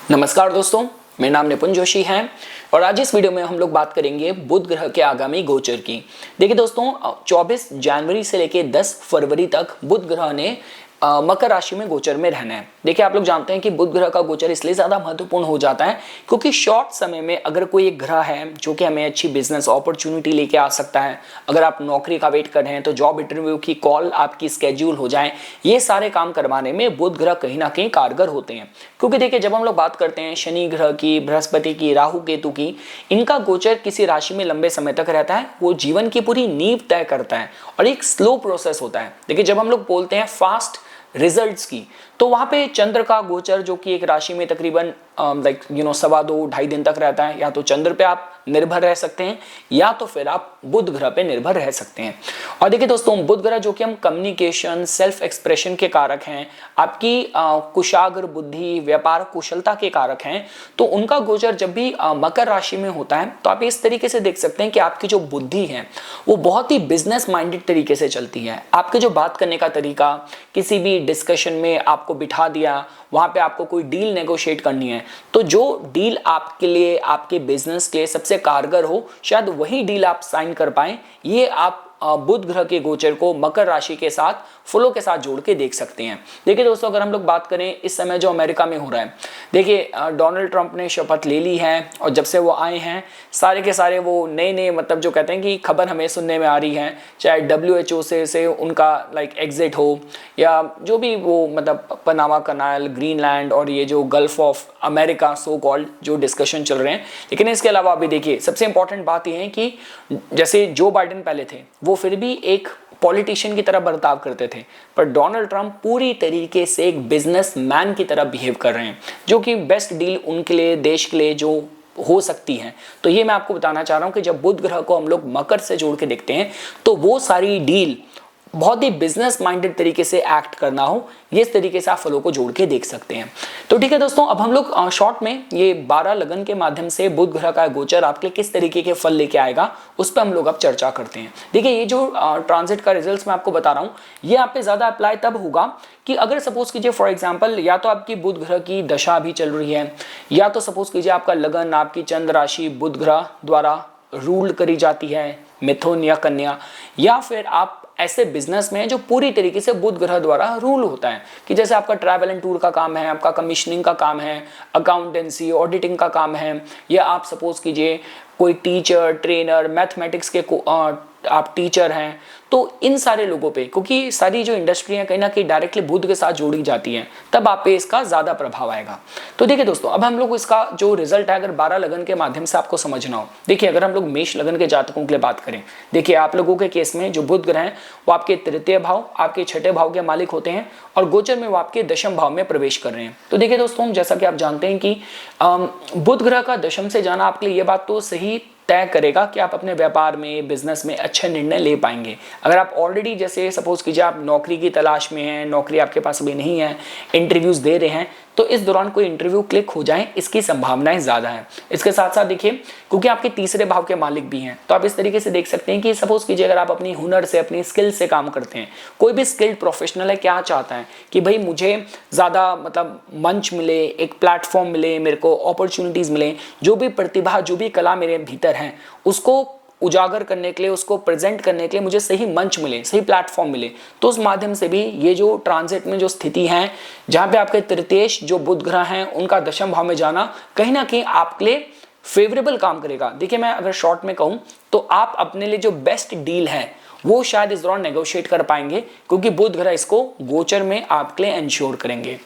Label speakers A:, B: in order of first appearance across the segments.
A: नमस्कार दोस्तों, मेरा नाम निपुन जोशी है और आज इस वीडियो में हम लोग बात करेंगे बुध ग्रह के आगामी गोचर की। देखिए दोस्तों, 24 जनवरी से लेकर 10 फरवरी तक बुध ग्रह ने मकर राशि में गोचर में रहना है। देखिए, आप लोग जानते हैं कि बुध ग्रह का गोचर इसलिए ज्यादा महत्वपूर्ण हो जाता है क्योंकि शॉर्ट समय में अगर कोई एक ग्रह है जो कि हमें अच्छी बिजनेस अपॉर्चुनिटी लेके आ सकता है, अगर आप नौकरी का वेट कर रहे हैं तो जॉब इंटरव्यू की कॉल आपकी स्केड्यूल हो जाए, ये सारे काम करवाने में बुध ग्रह कहीं ना कहीं कारगर होते हैं। क्योंकि देखिए, जब हम लोग बात करते हैं शनि ग्रह की, बृहस्पति की, राहु केतु की, इनका गोचर किसी राशि में लंबे समय तक रहता है, वो जीवन की पूरी नींव तय करता है और एक स्लो प्रोसेस होता है। देखिए, जब हम लोग बोलते हैं फास्ट रिजल्ट्स की, तो वहां पे चंद्र का गोचर जो कि एक राशि में तकरीबन सवा दो ढाई दिन तक रहता है, या तो चंद्र पे आप निर्भर रह सकते हैं या तो फिर आप बुध ग्रह पे निर्भर रह सकते हैं। और देखिए दोस्तों, बुध ग्रह जो कि हम कम्युनिकेशन, सेल्फ एक्सप्रेशन के कारक हैं, आपकी कुशाग्र बुद्धि, व्यापार कुशलता के कारक हैं, तो उनका गोचर जब भी मकर राशि में होता है तो आप इस तरीके से देख सकते हैं कि आपकी जो बुद्धि है वो बहुत ही बिजनेस माइंडेड तरीके से चलती है। आपके जो बात करने का तरीका, किसी भी डिस्कशन में आपको बिठा दिया, वहां पे आपको कोई डील नेगोशिएट करनी है, तो जो डील आपके लिए, आपके बिजनेस के लिए सबसे कारगर हो, शायद वही डील आप साइन कर पाए। ये आप बुध ग्रह के गोचर को मकर राशि के साथ फलों के साथ जोड़ के देख सकते हैं। देखिए दोस्तों, अगर हम लोग बात करें इस समय जो अमेरिका में हो रहा है, देखिए डोनाल्ड ट्रंप ने शपथ ले ली है और जब से वो आए हैं सारे के सारे वो नए नए मतलब जो कहते हैं कि खबर हमें सुनने में आ रही है, चाहे WHO से उनका एग्जिट हो, या जो भी वो मतलब पनामा कनाल, ग्रीनलैंड और ये जो gulf of America so called जो डिस्कशन चल रहे हैं। लेकिन इसके अलावा अभी देखिए, सबसे इंपॉर्टेंट बात यह है कि जैसे जो बाइडेन पहले थे वो फिर भी एक पॉलिटिशियन की तरह बर्ताव करते थे, पर डोनाल्ड ट्रंप पूरी तरीके से एक बिजनेसमैन की तरह बिहेव कर रहे हैं, जो कि बेस्ट डील उनके लिए, देश के लिए जो हो सकती है। तो ये मैं आपको बताना चाह रहा हूं कि जब बुध ग्रह को हम लोग मकर से जोड़ के देखते हैं तो वो सारी डील बहुत ही बिजनेस माइंडेड तरीके से एक्ट करना हो, ये इस तरीके से आप फलों को जोड़ के देख सकते हैं। तो ठीक है दोस्तों, अब हम लोग शॉर्ट में ये 12 लगन के माध्यम से बुध ग्रह का गोचर आपके लिए किस तरीके के फल लेके आएगा उस पर हम लोग अब चर्चा करते हैं। देखिए, ये जो ट्रांजिट का रिजल्ट्स मैं आपको बता रहा हूँ, ये आप पे ज्यादा अप्लाई तब होगा कि अगर सपोज कीजिए फॉर एग्जाम्पल, या तो आपकी बुध ग्रह की दशा अभी चल रही है, या तो सपोज कीजिए आपका लगन, आपकी चंद्र राशि बुध ग्रह द्वारा रूल करी जाती है, मिथुन या कन्या, या फिर आप ऐसे बिजनेस में जो पूरी तरीके से बुध ग्रह द्वारा रूल होता है, कि जैसे आपका ट्रैवल एंड टूर का काम है, आपका कमीशनिंग का काम है, अकाउंटेंसी, ऑडिटिंग का काम है, या आप सपोज कीजिए कोई टीचर, ट्रेनर, मैथमेटिक्स के आप टीचर हैं, तो इन सारे लोगों पे, क्योंकि सारी जो इंडस्ट्री है कहीं ना कहीं डायरेक्टली बुध के साथ जोड़ी जाती है, तब आप पे इसका ज्यादा प्रभाव आएगा। तो देखिए दोस्तों, अब हम लोग इसका जो रिजल्ट है अगर 12 लगन के माध्यम से आपको समझना हो, देखिए अगर हम लोग मेष लगन के जातकों के लिए बात करें, देखिए आप लोगों के केस में जो बुध ग्रह है वो आपके तृतीय भाव, आपके छठे भाव के मालिक होते हैं और गोचर में वो आपके दशम भाव में प्रवेश कर रहे हैं। तो देखिए दोस्तों, जैसा कि आप जानते हैं कि बुध ग्रह का दशम से जाना आपके लिए ये बात तो सही तय करेगा कि आप अपने व्यापार में, बिजनेस में अच्छे निर्णय ले पाएंगे। अगर आप ऑलरेडी जैसे सपोज कीजिए आप नौकरी की तलाश में हैं, नौकरी आपके पास अभी नहीं है, इंटरव्यूज दे रहे हैं, तो इस दौरान कोई इंटरव्यू क्लिक हो जाए इसकी संभावनाएं ज्यादा है। इसके साथ साथ देखिए, क्योंकि आपके तीसरे भाव के मालिक भी हैं, तो आप इस तरीके से देख सकते हैं कि सपोज कीजिए अगर आप अपनी हुनर से, अपनी स्किल से काम करते हैं, कोई भी स्किल्ड प्रोफेशनल है, क्या चाहता है कि भाई मुझे ज्यादा मतलब मंच मिले, एक प्लेटफॉर्म मिले, मेरे को अपॉर्चुनिटीज मिले, जो भी प्रतिभा, जो भी कला मेरे भीतर है उसको उजागर करने के लिए, उसको प्रेजेंट करने के लिए मुझे सही मंच मिले, सही प्लेटफॉर्म मिले, तो उस माध्यम से भी ये जो ट्रांजिट में जो स्थिति है, जहां पे आपके तृतीयेश जो बुध ग्रह हैं उनका दशम भाव में जाना कहीं ना कहीं आपके लिए फेवरेबल काम करेगा। देखिए, मैं अगर शॉर्ट में कहूं तो आप अपने लिए जो बेस्ट डील है वो शायद इस दौरान नेगोशिएट कर पाएंगे, क्योंकि बुध ग्रह इसको गोचर में आपके लिए इंश्योर करेंगे।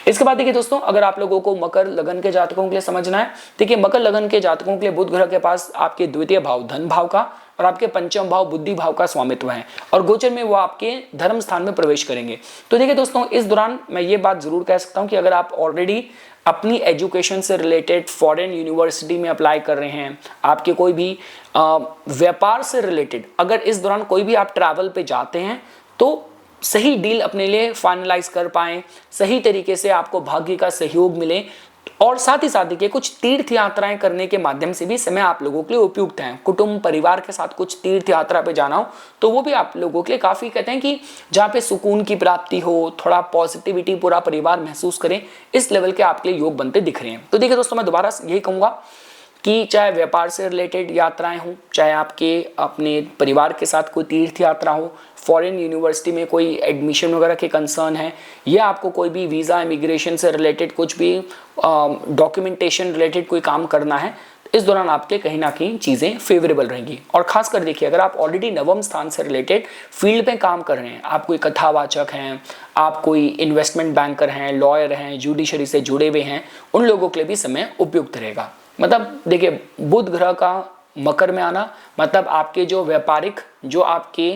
A: इसके बाद देखिए दोस्तों, अगर आप लोगों को मकर लगन के जातकों के लिए समझना है, देखिए मकर लगन के जातकों के लिए बुध ग्रह के पास आपके द्वितीय भाव धन भाव का और आपके पंचम भाव बुद्धि भाव का स्वामित्व है और गोचर में वो आपके धर्म स्थान में प्रवेश करेंगे। तो देखिए दोस्तों, इस दौरान मैं ये बात जरूर कह सकता हूं कि अगर आप ऑलरेडी अपनी एजुकेशन से रिलेटेड फॉरेन यूनिवर्सिटी में अप्लाई कर रहे हैं, आपके कोई भी व्यापार से रिलेटेड अगर इस दौरान कोई भी आप ट्रैवल पे जाते हैं, तो सही डील अपने लिए फाइनलाइज कर पाएं, सही तरीके से आपको भाग्य का सहयोग मिले, और साथ ही साथ देखिए कुछ तीर्थ यात्राएं करने के माध्यम से भी समय आप लोगों के लिए उपयुक्त है। कुटुंब परिवार के साथ कुछ तीर्थ यात्रा पे जाना हो तो वो भी आप लोगों के लिए काफी, कहते हैं कि जहाँ पे सुकून की प्राप्ति हो, थोड़ा पॉजिटिविटी पूरा परिवार महसूस करें, इस लेवल के आपके लिए योग बनते दिख रहे हैं। तो देखिए दोस्तों, मैं दोबारा यही कहूंगा कि चाहे व्यापार से रिलेटेड यात्राएं हो, चाहे आपके अपने परिवार के साथ कोई तीर्थ यात्रा हो, फॉरेन यूनिवर्सिटी में कोई एडमिशन वगैरह के कंसर्न है, या आपको कोई भी वीज़ा इमिग्रेशन से रिलेटेड कुछ भी डॉक्यूमेंटेशन रिलेटेड कोई काम करना है, इस दौरान आपके कहीं ना कहीं चीज़ें फेवरेबल रहेंगी। और खासकर देखिए, अगर आप ऑलरेडी नवम स्थान से रिलेटेड फील्ड में काम कर रहे हैं, आप कोई कथावाचक हैं, आप कोई इन्वेस्टमेंट बैंकर हैं, लॉयर हैं, जुडिशरी से जुड़े हुए हैं, उन लोगों के लिए भी समय उपयुक्त रहेगा। मतलब देखिए, बुध ग्रह का मकर में आना मतलब आपके जो व्यापारिक, जो आपके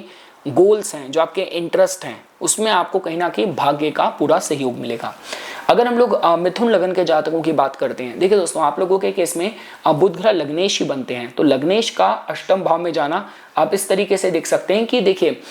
A: गोल्स हैं, जो आपके इंटरेस्ट हैं, उसमें आपको कहीं ना कहीं भाग्य का पूरा सहयोग मिलेगा। अगर हम लोग मिथुन लगन के जातकों की बात करते हैं, देखिए दोस्तों, आप लोगों के केस में बुध ग्रह लग्नेश ही बनते हैं, तो लग्नेश का अष्टम भाव में जाना आप इस तरीके से देख सकते हैं कि देखिए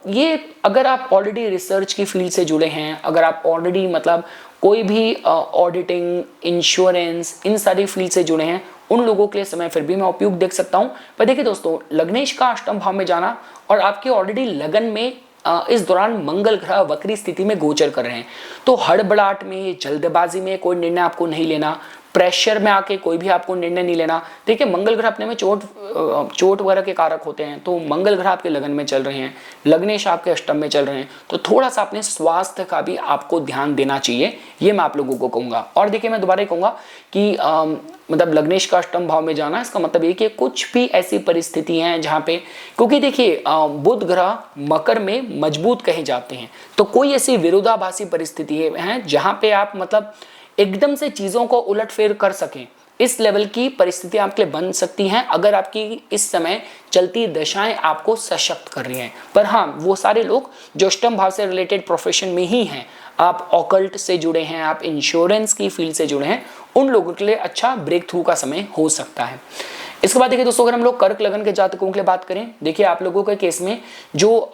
A: ये अगर आप ऑलरेडी रिसर्च की फील्ड से जुड़े हैं, अगर आप ऑलरेडी मतलब कोई भी ऑडिटिंग, इंश्योरेंस, इन सारी फील्ड से जुड़े हैं, उन लोगों के लिए समय फिर भी मैं उपयुक्त देख सकता हूं। पर देखिए दोस्तों, लग्नेश का अष्टम भाव में जाना और आपके ऑलरेडी लगन में इस दौरान मंगल ग्रह वक्री स्थिति में गोचर कर रहे हैं, तो हड़बड़ाहट में, जल्दबाजी में कोई निर्णय आपको नहीं लेना, प्रेशर में आके कोई भी आपको निर्णय नहीं लेना। देखिए, मंगल ग्रह अपने में चोट वगैरह के कारक होते हैं, तो मंगल ग्रह आपके लगन में चल रहे हैं, लग्नेश आपके अष्टम में चल रहे हैं, तो थोड़ा सा अपने स्वास्थ्य का भी आपको ध्यान देना चाहिए, ये मैं आप लोगों को कहूँगा। और देखिए, मैं दोबारा कहूँगा कि मतलब लग्नेश का अष्टम भाव में जाना, इसका मतलब ये कि कुछ भी ऐसी परिस्थिति हैं जहाँ पे, क्योंकि देखिए बुध ग्रह मकर में मजबूत कहे जाते हैं, तो कोई ऐसी विरोधाभासी परिस्थिति है जहाँ पे आप मतलब एकदम से चीज़ों को उलटफेर कर सकें, इस लेवल की परिस्थिति आपके लिए बन सकती हैं अगर आपकी इस समय चलती दशाएं आपको सशक्त कर रही हैं। पर हाँ, वो सारे लोग जो अष्टम भाव से रिलेटेड प्रोफेशन में ही हैं, आप ऑकल्ट से जुड़े हैं, आप इंश्योरेंस की फील्ड से जुड़े हैं, उन लोगों के लिए अच्छा ब्रेक थ्रू का समय हो सकता है। इसके बाद देखिए दोस्तों, अगर हम लोग कर्क लगन के जातकों के लिए बात करें, देखिए आप लोगों के केस में जो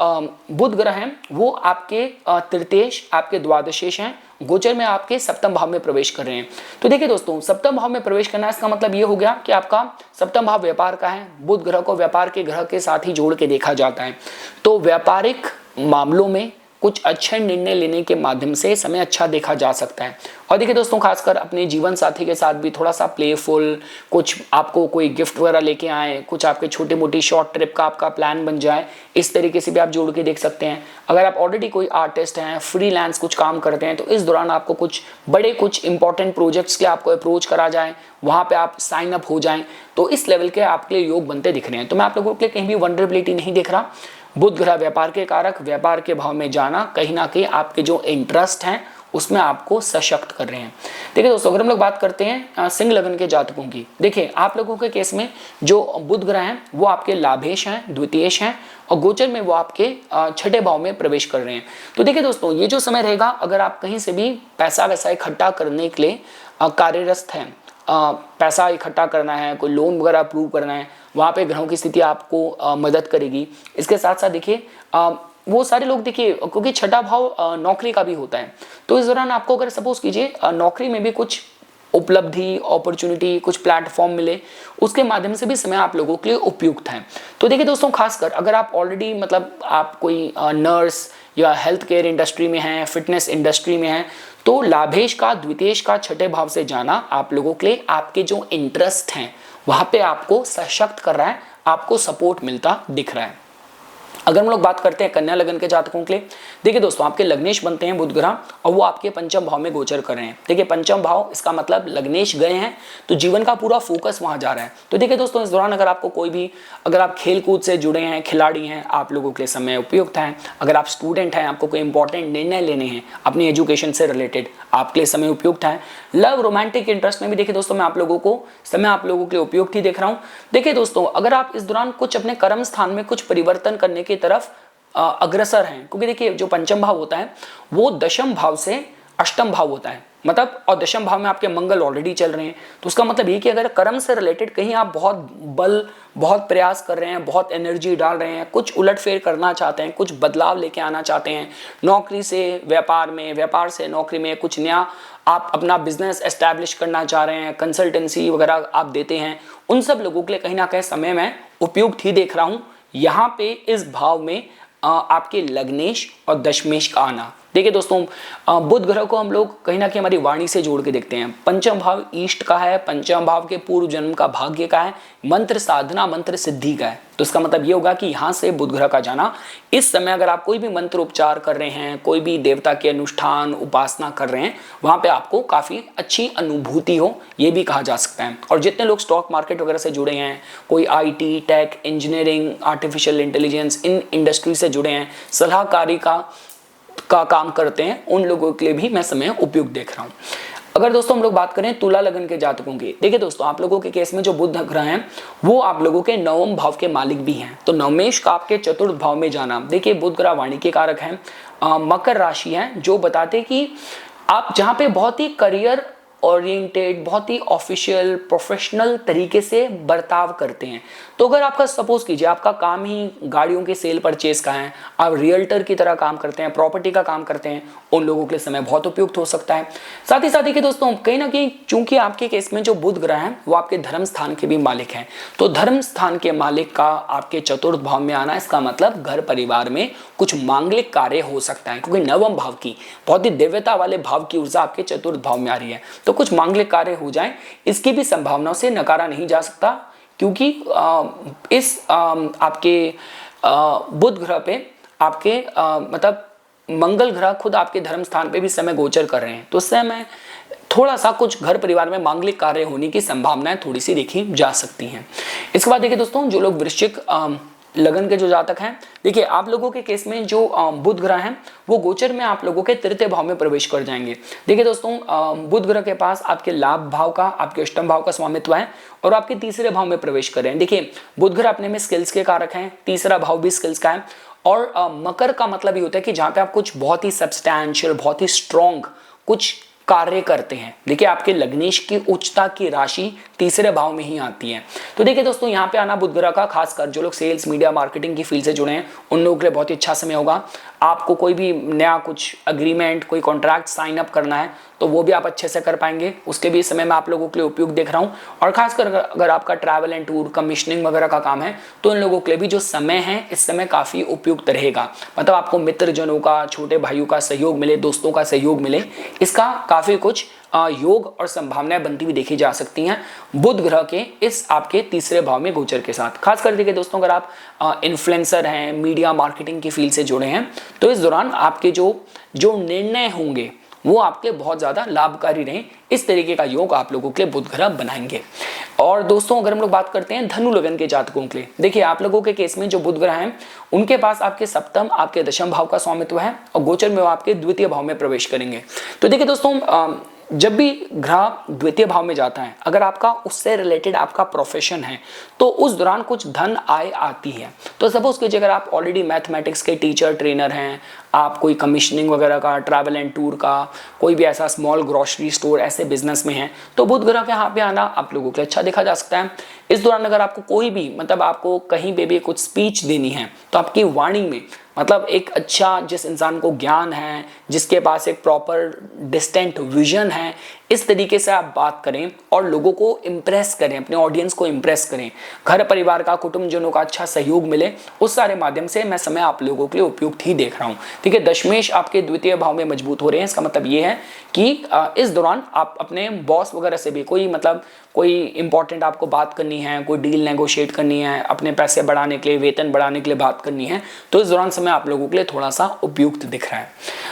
A: बुध ग्रह हैं वो आपके तृतीयेश, आपके द्वादशेश हैं, गोचर में आपके सप्तम भाव में प्रवेश कर रहे हैं। तो देखिए दोस्तों, सप्तम भाव में प्रवेश करना, इसका मतलब ये हो गया कि आपका सप्तम भाव व्यापार का है। बुध ग्रह को व्यापार के ग्रह के साथ ही जोड़ के देखा जाता है, तो व्यापारिक मामलों में कुछ अच्छे निर्णय लेने के माध्यम से समय अच्छा देखा जा सकता है। और देखिए दोस्तों, खासकर अपने जीवन साथी के साथ भी थोड़ा सा प्लेफुल, कुछ आपको कोई गिफ्ट वगैरह लेके आए, कुछ आपके छोटी मोटी शॉर्ट ट्रिप का आपका प्लान बन जाए, इस तरीके से भी आप जोड़ के देख सकते हैं। अगर आप ऑलरेडी कोई आर्टिस्ट हैं, फ्रीलांस कुछ काम करते हैं, तो इस दौरान आपको कुछ इंपॉर्टेंट प्रोजेक्ट्स के आपको अप्रोच करा जाए, वहाँ पे आप साइन अप हो जाएं, तो इस लेवल के आपके लिए योग बनते दिख रहे हैं। तो मैं आप लोगों के लिए कहीं भी वनरेबिलिटी नहीं दिख रहा। बुध ग्रह व्यापार के कारक, व्यापार के भाव में जाना कहीं ना कहीं आपके जो इंटरेस्ट हैं उसमें आपको सशक्त कर रहे हैं। देखिए दोस्तों, अगर हम लोग बात करते हैं सिंह लगन के जातकों की, देखिए आप लोगों के केस में जो बुध ग्रह हैं वो आपके लाभेश हैं, द्वितीयेश हैं, और गोचर में वो आपके छठे भाव में प्रवेश कर रहे हैं। तो देखिए दोस्तों, ये जो समय रहेगा, अगर आप कहीं से भी पैसा वैसा इकट्ठा करने के लिए कार्यरत हैं, पैसा इकट्ठा करना है, कोई लोन वगैरह अप्रूव करना है, वहाँ पे ग्रहों की स्थिति आपको मदद करेगी। इसके साथ साथ देखिए वो सारे लोग, देखिए क्योंकि छठा भाव नौकरी का भी होता है, तो इस दौरान आपको अगर सपोज कीजिए नौकरी में भी कुछ उपलब्धि, अपॉर्चुनिटी, कुछ प्लेटफॉर्म मिले, उसके माध्यम से भी समय आप लोगों के लिए उपयुक्त है। तो देखिए दोस्तों, खासकर अगर आप ऑलरेडी मतलब आप कोई नर्स या हेल्थ केयर इंडस्ट्री में हैं, फिटनेस इंडस्ट्री में हैं, तो लाभेश का, द्वितीयेश का छठे भाव से जाना आप लोगों के लिए आपके जो इंटरेस्ट हैं वहाँ पे आपको सशक्त कर रहा है, आपको सपोर्ट मिलता दिख रहा है। अगर हम लोग बात करते हैं कन्या लगन के जातकों के लिए, देखिए दोस्तों, आपके लग्नेश बनते हैं बुध ग्रह और वो आपके पंचम भाव में गोचर कर रहे हैं। देखिए पंचम भाव, इसका मतलब लग्नेश गए हैं तो जीवन का पूरा फोकस वहां जा रहा है। तो देखिए दोस्तों, इस दौरान अगर आपको कोई भी, अगर आप खेल कूद से जुड़े हैं, खिलाड़ी हैं, आप लोगों के लिए समय उपयुक्त है। अगर आप स्टूडेंट हैं, आपको कोई इंपॉर्टेंट निर्णय लेने हैं अपनी एजुकेशन से रिलेटेड, आपके लिए समय उपयुक्त है। लव, रोमांटिक इंटरेस्ट में भी देखिए दोस्तों, मैं आप लोगों को समय आप लोगों के लिए उपयुक्त ही देख रहा हूँ। देखिए दोस्तों, अगर आप इस दौरान कुछ अपने कर्म स्थान में कुछ परिवर्तन करने की तरफ अग्रसर हैं, क्योंकि देखिए जो पंचम भाव होता है वो दशम भाव से अष्टम भाव होता है, मतलब और दशम भाव में आपके मंगल ऑलरेडी चल रहे हैं। तो उसका मतलब ये कि अगर कर्म से रिलेटेड कहीं आप बहुत प्रयास कर रहे हैं, बहुत एनर्जी डाल रहे हैं, कुछ उलटफेर करना चाहते हैं, कुछ बदलाव लेके आना चाहते हैं, नौकरी से व्यापार में, व्यापार से नौकरी में, कुछ नया आप अपना बिजनेस एस्टैब्लिश करना चाह रहे हैं, कंसल्टेंसी वगैरह आप देते हैं, उन सब लोगों के लिए कहीं ना कहीं समय मैं उपयुक्त ही देख रहा हूँ। यहाँ पे इस भाव में आपके लग्नेश और दशमेश का आना। देखिए दोस्तों, बुध ग्रह को हम लोग कहीं ना कहीं हमारी वाणी से जोड़ के देखते हैं। पंचम भाव ईष्ट का है, पंचम भाव के पूर्व जन्म का भाग्य का है, मंत्र साधना, मंत्र सिद्धि का है। तो इसका मतलब ये होगा कि यहाँ से बुध ग्रह का जाना, इस समय अगर आप कोई भी मंत्र उपचार कर रहे हैं, कोई भी देवता के अनुष्ठान उपासना कर रहे हैं, वहां पे आपको काफी अच्छी अनुभूति हो, ये भी कहा जा सकता है। और जितने लोग स्टॉक मार्केट वगैरह से जुड़े हैं, कोई IT, tech, engineering, artificial intelligence, इन इंडस्ट्री से जुड़े हैं, सलाहकारी का काम करते हैं, उन लोगों के लिए भी मैं समय उपयुक्त देख रहा हूं। अगर दोस्तों हम लोग बात करें तुला लगन के जातकों की, देखिए दोस्तों आप लोगों के केस में जो बुध ग्रह हैं वो आप लोगों के नवम भाव के मालिक भी हैं। तो नवमेश का आपके चतुर्थ भाव में जाना, देखिए बुध ग्रह वाणी के कारक हैं, मकर राशि है, जो बताते कि आप जहां पे बहुत ही करियर ओरिएंटेड, बहुत ही ऑफिशियल प्रोफेशनल तरीके से बर्ताव करते हैं। तो अगर आपका सपोज कीजिए आपका काम ही गाड़ियों के सेल परचेज का है, आप रियल्टर की तरह काम करते हैं, प्रॉपर्टी का काम करते हैं, उन लोगों के लिए समय बहुत उपयुक्त हो सकता है। साथ ही साथ देखिए दोस्तों, कहीं ना कहीं चूंकि आपके केस में जो बुध ग्रह है वो आपके धर्म स्थान के भी मालिक हैं, तो धर्म स्थान के मालिक का आपके चतुर्थ भाव में आना, इसका मतलब घर परिवार में कुछ मांगलिक कार्य हो सकता है, क्योंकि नवम भाव की बहुत ही दिव्यता वाले भाव की ऊर्जा आपके चतुर्थ भाव में आ रही है। तो कुछ मांगलिक कार्य हो जाए, इसकी भी संभावनाओं से नकारा नहीं जा सकता, क्योंकि इस आपके बुध ग्रह पे आपके मतलब मंगल ग्रह खुद आपके धर्म स्थान पे भी समय गोचर कर रहे हैं। तो उससे मैं थोड़ा सा कुछ घर परिवार में मांगलिक कार्य होने की संभावनाएं थोड़ी सी देखी जा सकती हैं। इसके बाद देखिए दोस्तों, जो लोग वृश्चिक लगन के जो जातक हैं, देखिए आप लोगों के केस में जो बुध ग्रह हैं वो गोचर में आप लोगों के तृतीय भाव में प्रवेश कर जाएंगे। देखिए दोस्तों, बुध ग्रह के पास आपके लाभ भाव का, आपके अष्टम भाव का स्वामित्व है और आपके तीसरे भाव में प्रवेश कर रहे हैं। देखिए बुध ग्रह अपने में स्किल्स के कारक हैं, तीसरा भाव भी स्किल्स का है, और मकर का मतलब ये होता है कि जहां पे आप कुछ बहुत ही सब्सटैंशियल, बहुत ही स्ट्रॉन्ग कुछ कार्य करते हैं। देखिए आपके लग्नेश की उच्चता की राशि तीसरे भाव में ही आती है। तो देखिए दोस्तों, यहाँ पे आना बुध ग्रह का, खासकर जो लोग सेल्स, मीडिया, मार्केटिंग की फील्ड से जुड़े हैं उन लोगों के लिए बहुत ही अच्छा समय होगा। आपको कोई भी नया कुछ अग्रीमेंट, कोई कॉन्ट्रैक्ट साइन अप करना है तो वो भी आप अच्छे से कर पाएंगे, उसके भी समय मैं आप लोगों के लिए उपयुक्त देख रहा हूँ। और खासकर अगर आपका ट्रैवल एंड टूर, कमीशनिंग वगैरह का काम है तो इन लोगों के लिए भी जो समय है इस समय काफी उपयुक्त रहेगा। मतलब आपको मित्रजनों का, छोटे भाइयों का सहयोग मिले, दोस्तों का सहयोग मिले, इसका काफी कुछ योग और संभावनाएं बनती हुई देखी जा सकती हैं बुध ग्रह के इस आपके तीसरे भाव में गोचर के साथ। खासकर देखिए दोस्तों, अगर आप इन्फ्लुएंसर हैं, मीडिया मार्केटिंग की फील्ड से जुड़े हैं, तो इस दौरान आपके जो निर्णय होंगे वो आपके बहुत ज्यादा लाभकारी रहें, इस तरीके का योग आप लोगों के लिए बुध ग्रह बनाएंगे। और दोस्तों, अगर हम लोग बात करते हैं धनु लगन के जातकों के लिए, देखिए आप लोगों के केस में जो बुध ग्रह हैं उनके पास आपके सप्तम, आपके दशम भाव का स्वामित्व है और गोचर में वो आपके द्वितीय भाव में प्रवेश करेंगे। तो देखिए दोस्तों, जब भी ग्रह द्वितीय भाव में जाता है, अगर आपका उससे रिलेटेड आपका प्रोफेशन है तो उस दौरान कुछ धन आय आती है। तो सपोज कीजिए अगर आप ऑलरेडी मैथमेटिक्स के टीचर, ट्रेनर हैं, आप कोई कमीशनिंग वगैरह का, ट्रैवल एंड टूर का, कोई भी ऐसा स्मॉल ग्रोसरी स्टोर ऐसे बिजनेस में है, तो बुध ग्रह के यहाँ पे आना आप लोगों के लिए अच्छा देखा जा सकता है। इस दौरान अगर आपको कोई भी, मतलब आपको कहीं पे भी कुछ स्पीच देनी है तो आपकी वाणी में, मतलब एक अच्छा, जिस इंसान को ज्ञान है, जिसके पास एक प्रॉपर डिस्टेंट विजन है, इस तरीके से आप बात करें और लोगों को इम्प्रेस करें, अपने ऑडियंस को इम्प्रेस करें, घर परिवार का, कुटुंबजनों का अच्छा सहयोग मिले, उस सारे माध्यम से मैं समय आप लोगों के लिए उपयुक्त ही देख रहा हूँ। ठीक है, दशमेश आपके द्वितीय भाव में मजबूत हो रहे हैं। इसका मतलब ये है कि इस दौरान आप अपने बॉस वगैरह से भी कोई इंपॉर्टेंट आपको बात करनी है, कोई डील नेगोशिएट करनी है, अपने पैसे बढ़ाने के लिए, वेतन बढ़ाने के लिए बात करनी है, तो इस दौरान समय आप लोगों के लिए थोड़ा सा उपयुक्त दिख रहा है।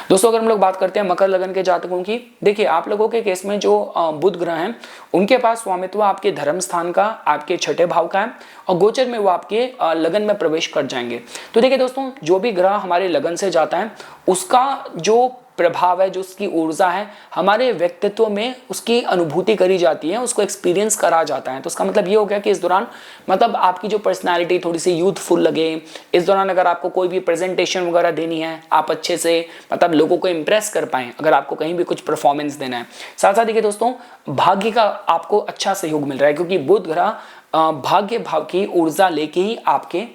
A: दोस्तों, अगर हम लोग बात करते हैं मकर लगन के जातकों की, देखिए आप लोगों के केस में जो बुध ग्रह हैं उनके पास स्वामित्व आपके धर्म स्थान का, आपके छठे भाव का है और गोचर में वो आपके लगन में प्रवेश कर जाएंगे। तो देखिए दोस्तों, जो भी ग्रह हमारे लगन से जाता है उसका जो प्रभाव है, जो उसकी ऊर्जा है, हमारे व्यक्तित्व में उसकी अनुभूति करी जाती है, उसको एक्सपीरियंस करा जाता है। तो इसका मतलब ये हो गया कि इस दौरान मतलब आपकी जो पर्सनालिटी थोड़ी सी यूथफुल लगे, इस दौरान अगर आपको कोई भी प्रेजेंटेशन वगैरह देनी है, आप अच्छे से मतलब लोगों को इंप्रेस कर पाएं, अगर आपको कहीं भी कुछ परफॉर्मेंस देना है। साथ साथ देखिए दोस्तों, भाग्य का आपको अच्छा सहयोग मिल रहा है, क्योंकि बुध ग्रह भाग्य भाव की ऊर्जा लेके ही आपके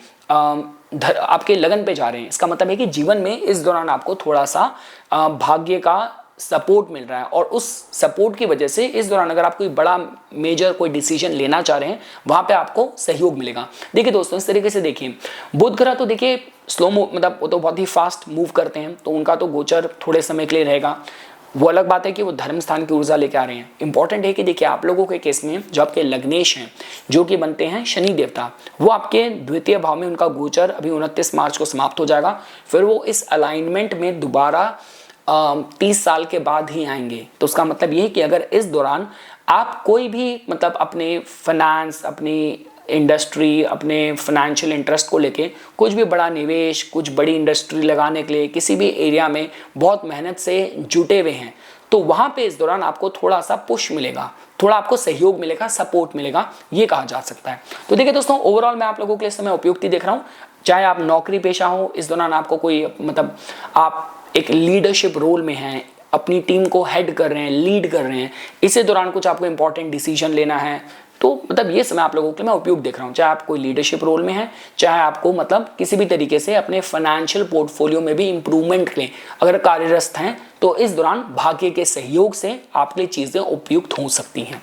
A: लगन पे जा रहे हैं। इसका मतलब है कि जीवन में इस दौरान आपको थोड़ा सा भाग्य का सपोर्ट मिल रहा है, और उस सपोर्ट की वजह से इस दौरान अगर आप कोई बड़ा मेजर कोई डिसीजन लेना चाह रहे हैं, वहां पे आपको सहयोग मिलेगा। देखिए दोस्तों, इस तरीके से देखिए, बुध ग्रह तो देखिए स्लो मूव, मतलब वो तो बहुत ही फास्ट मूव करते हैं, तो उनका तो गोचर थोड़े समय के लिए रहेगा। वो अलग बात है कि वो धर्म स्थान की ऊर्जा लेके आ रहे हैं। इंपॉर्टेंट है कि देखिए आप लोगों के केस में जो आपके लग्नेश हैं, जो कि बनते हैं शनि देवता, वो आपके द्वितीय भाव में उनका गोचर अभी 29 मार्च को समाप्त हो जाएगा। फिर वो इस अलाइनमेंट में दोबारा 30 साल के बाद ही आएंगे। तो उसका मतलब ये है कि अगर इस दौरान आप कोई भी मतलब अपने फाइनेंस, अपनी इंडस्ट्री, अपने फाइनेंशियल इंटरेस्ट को लेके कुछ भी बड़ा निवेश, कुछ बड़ी इंडस्ट्री लगाने के लिए किसी भी एरिया में बहुत मेहनत से जुटे हुए हैं, तो वहां पे इस दौरान आपको थोड़ा सा पुश मिलेगा, थोड़ा आपको सहयोग मिलेगा, सपोर्ट मिलेगा, ये कहा जा सकता है। तो देखिए दोस्तों, ओवरऑल मैं आप लोगों के लिए समय उपयुक्ति देख रहा हूँ। चाहे आप नौकरी पेशा हो, इस दौरान आपको कोई मतलब आप एक लीडरशिप रोल में हैं, अपनी टीम को हेड कर रहे हैं, लीड कर रहे हैं, इसी दौरान कुछ आपको इंपॉर्टेंट डिसीजन लेना है, तो मतलब ये समय आप लोगों के लिए मैं उपयुक्त देख रहा हूँ। चाहे आप कोई लीडरशिप रोल में है, चाहे आपको मतलब किसी भी तरीके से अपने फाइनेंशियल पोर्टफोलियो में भी इंप्रूवमेंट के लिए अगर कार्यरत हैं, तो इस दौरान भाग्य के सहयोग से आपके लिए चीजें उपयुक्त हो सकती हैं।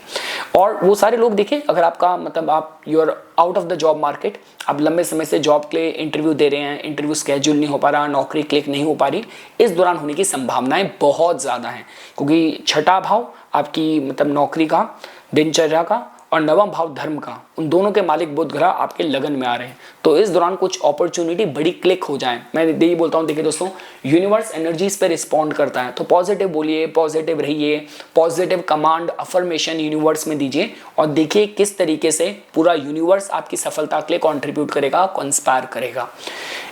A: और वो सारे लोग देखिए, अगर आपका मतलब आप you are out of the job market, आप लंबे समय से जॉब के लिए इंटरव्यू दे रहे हैं, इंटरव्यू स्केड्यूल नहीं हो पा रहा, नौकरी क्लिक नहीं हो पा रही, इस दौरान होने की संभावनाएं बहुत ज्यादा हैं, क्योंकि छठा भाव आपकी मतलब नौकरी का, दिनचर्या का, और नवम भाव धर्म का, उन दोनों के मालिक बुध ग्रह आपके लगन में आ रहे हैं। तो इस दौरान कुछ अपॉर्चुनिटी बड़ी क्लिक हो जाए। मैं यही बोलता हूँ, देखिए दोस्तों, यूनिवर्स एनर्जीज पे रिस्पॉन्ड करता है, तो पॉजिटिव बोलिए, पॉजिटिव रहिए, पॉजिटिव कमांड अफर्मेशन यूनिवर्स में दीजिए, और देखिए किस तरीके से पूरा यूनिवर्स आपकी सफलता के लिए कॉन्ट्रीब्यूट करेगा, कंस्पायर करेगा।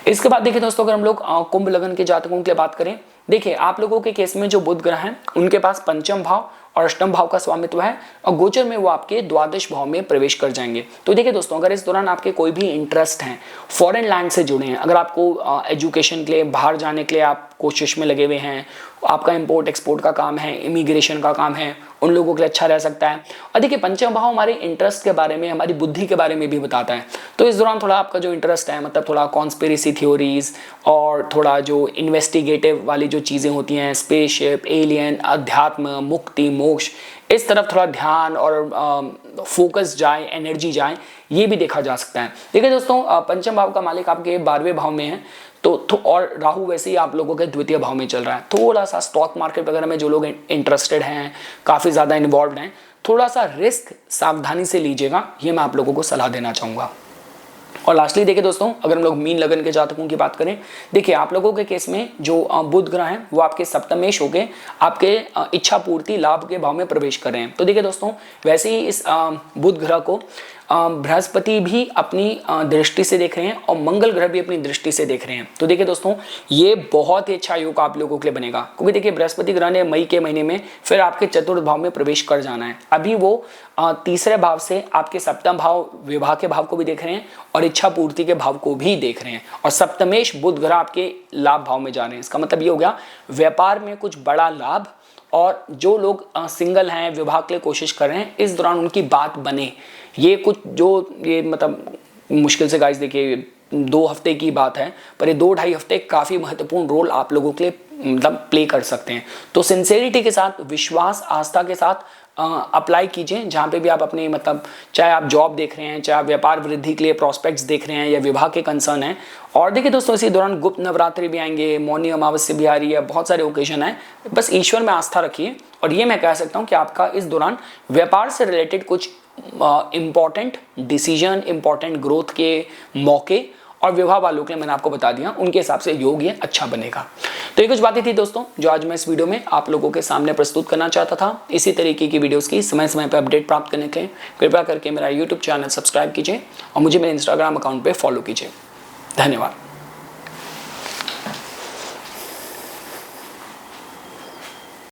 A: इसके बाद देखिए दोस्तों, अगर हम लोग कुंभ लगन के जातकों के लिए बात करें, देखिए आप लोगों के केस में जो बुध ग्रह हैं, उनके पास पंचम भाव और अष्टम भाव का स्वामित्व है, और गोचर में वो आपके द्वादश भाव में प्रवेश कर जाएंगे। तो देखिए दोस्तों, अगर इस दौरान आपके कोई भी इंटरेस्ट हैं, फॉरेन लैंड से जुड़े हैं, अगर आपको एजुकेशन के लिए बाहर जाने के लिए आप कोशिश में लगे हुए हैं, आपका इंपोर्ट एक्सपोर्ट का काम है, इमिग्रेशन का काम है, उन लोगों के लिए अच्छा रह सकता है। और देखिए पंचम भाव हमारे इंटरेस्ट के बारे में, हमारी बुद्धि के बारे में भी बताता है। तो इस दौरान थोड़ा आपका जो इंटरेस्ट है, मतलब थोड़ा कॉन्स्पिरेसी थ्योरीज और थोड़ा जो इन्वेस्टिगेटिव वाली जो चीज़ें होती हैं, स्पेसशिप, एलियन, अध्यात्म, मुक्ति, मोक्ष, इस तरफ थोड़ा ध्यान और फोकस जाए, एनर्जी जाए, ये भी देखा जा सकता है। देखिए दोस्तों, पंचम भाव का मालिक आपके 12वें भाव में है, तो और राहु वैसे ही आप लोगों के द्वितीय भाव में चल रहा है। थोड़ा सा स्टॉक मार्केट वगैरह में जो लोग इंटरेस्टेड हैं, काफ़ी ज़्यादा इन्वॉल्व हैं, थोड़ा सा रिस्क सावधानी से लीजिएगा, ये मैं आप लोगों को सलाह देना चाहूँगा। और लास्टली देखिए दोस्तों, अगर हम लोग मीन लगन के जातकों की बात करें, देखिए आप लोगों के केस में जो बुध ग्रह हैं, वो आपके सप्तमेश होके आपके इच्छा पूर्ति लाभ के भाव में प्रवेश कर रहे हैं। तो देखिए दोस्तों, वैसे ही इस बुध ग्रह को बृहस्पति भी अपनी दृष्टि से देख रहे हैं, और मंगल ग्रह भी अपनी दृष्टि से देख रहे हैं। तो देखिए दोस्तों, ये बहुत ही अच्छा योग आप लोगों के लिए बनेगा, क्योंकि देखिए बृहस्पति ग्रह ने मई के महीने में फिर आपके चतुर्थ भाव में प्रवेश कर जाना है। अभी वो तीसरे भाव से आपके सप्तम भाव, विवाह के भाव को भी देख रहे हैं, और इच्छा पूर्ति के भाव को भी देख रहे हैं, और सप्तमेश बुध ग्रह आपके लाभ भाव में जा रहे हैं। इसका मतलब ये हो गया, व्यापार में कुछ बड़ा लाभ, और जो लोग सिंगल हैं, विवाह के लिए कोशिश कर रहे हैं, इस दौरान उनकी बात बने। ये कुछ जो ये मतलब मुश्किल से गाइस देखिए 2 हफ्ते की बात है, पर ये 2-2.5 हफ्ते काफ़ी महत्वपूर्ण रोल आप लोगों के लिए मतलब प्ले कर सकते हैं। तो सिंसेरिटी के साथ, विश्वास, आस्था के साथ अप्लाई कीजिए, जहाँ पे भी आप अपने मतलब चाहे आप जॉब देख रहे हैं, चाहे आप व्यापार वृद्धि के लिए प्रॉस्पेक्ट्स देख रहे हैं, या विवाह के कंसर्न है। और देखिए दोस्तों, इसी दौरान गुप्त नवरात्रि भी आएंगे, मौनी अमावस्या भी आ रही है, बहुत सारे ओकेजन है। बस ईश्वर में आस्था रखिए, और ये मैं कह सकता हूँ कि आपका इस दौरान व्यापार से रिलेटेड कुछ इम्पॉर्टेंट डिसीजन, इम्पॉर्टेंट ग्रोथ के मौके, और विवाह वालों के लिए मैंने आपको बता दिया, उनके हिसाब से योग ये अच्छा बनेगा। तो ये कुछ बातें थी दोस्तों, जो आज मैं इस वीडियो में आप लोगों के सामने प्रस्तुत करना चाहता था। इसी तरीके की वीडियोस की समय समय पर अपडेट प्राप्त करने के लिए कृपया करके मेरा यूट्यूब चैनल सब्सक्राइब कीजिए, और मुझे मेरे इंस्टाग्राम अकाउंट पर फॉलो कीजिए। धन्यवाद।